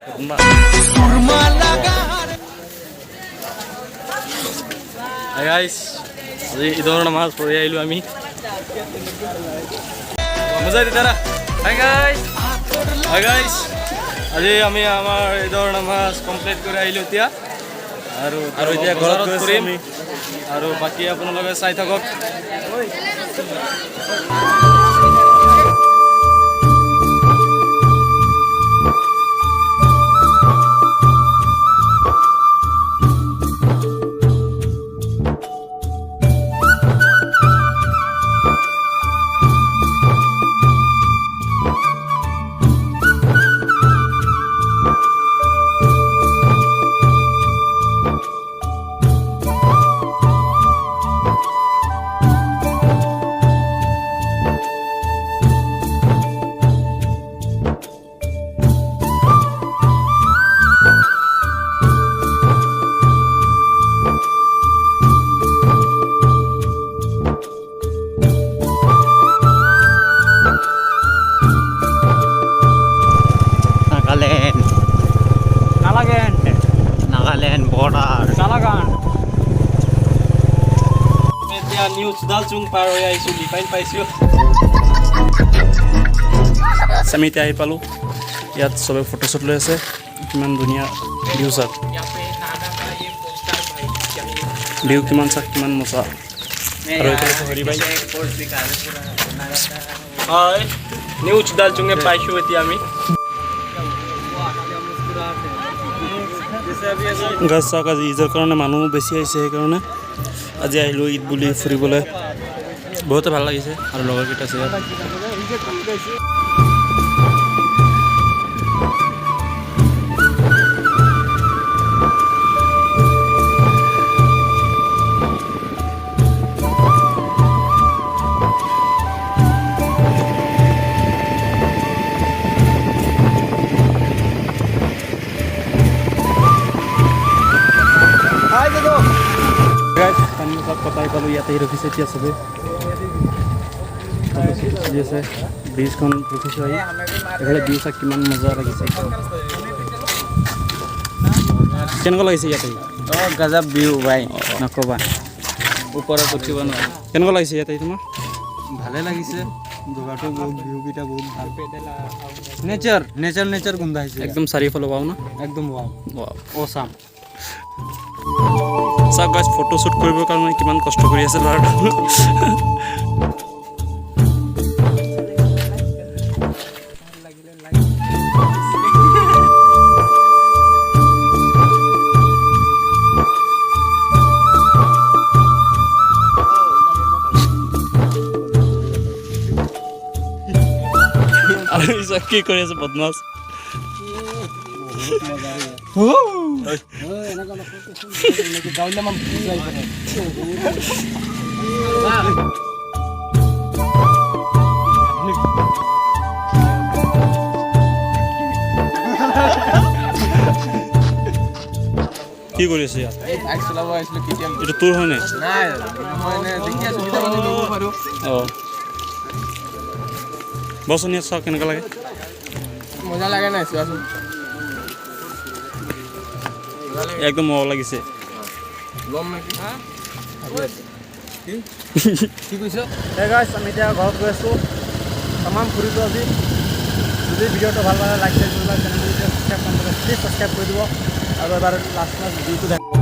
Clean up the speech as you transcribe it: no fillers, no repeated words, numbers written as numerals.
Hi guys, idor namaz pori ailu ami. Maza ditara. Hi guys. Hi guys. Aje ami amar idor namaz complete kore ailu tia. Aru etia gorat korim. Aru baki apunaloge sai thakok. Nagaland Border. News dal chung paro ya isu define paisyo. Samite ahi palu. Yat sobe photo shoot loi ase. Kiman dunia views ap. View kiman sak kiman mosa. Aro eta hori bhai. Hi. News dal chung e paisyo eti ami. গাছ চাওক আজি ঈদৰ কাৰণে মানুহ বেছি আহিছে সেইকাৰণে আজি আহিলোঁ ঈদ বুলি ফুৰিবলৈ বহুতে ভাল লাগিছে আৰু লগৰকেইটা আছে ইয়াত पता ही पालो याते रखी से क्या सबे जैसे बीच कौन रखी से आई एगले बीच का किमान मजा लगी से केन को लगी से याते तो गजब व्यू भाई नकोबा ऊपर उठी बनो केन को लगी से याते तुम ভালে লাগিছে জগাটো বহুত ভিউ কিটা বহুত ভাল নেচার নেচার নেচার গুন্দা আছে एकदम চাৰিফালে পাও না একদম ওয়াও ওয়াও অসাম সব গাছ ফটো শুট কৰিবৰ কাৰণে কিমান কষ্ট কৰি আছে লৰাটো আৰু ইসব কি কৰি আছে বদমাছ কি কৰি আছে ইয়াত এইটো তোৰ হয় নাই বসন ইয়াত চাওক কেনেকুৱা লাগে মজা লাগে না চোৱাচোন একদম মজা লাগিছে লম নাকি কি কৈছ হে গাইস আমি এতিয়া ঘৰত গৈ আছো तमाम ফুৰিব আজি যদি ভিডিওটো ভাল লাগে লাইক শেয়াৰ কৰিব চেনেলটো সাবস্ক্ৰাইব কৰি দিব আৰু এবাৰ লাষ্ট ভিডিওটো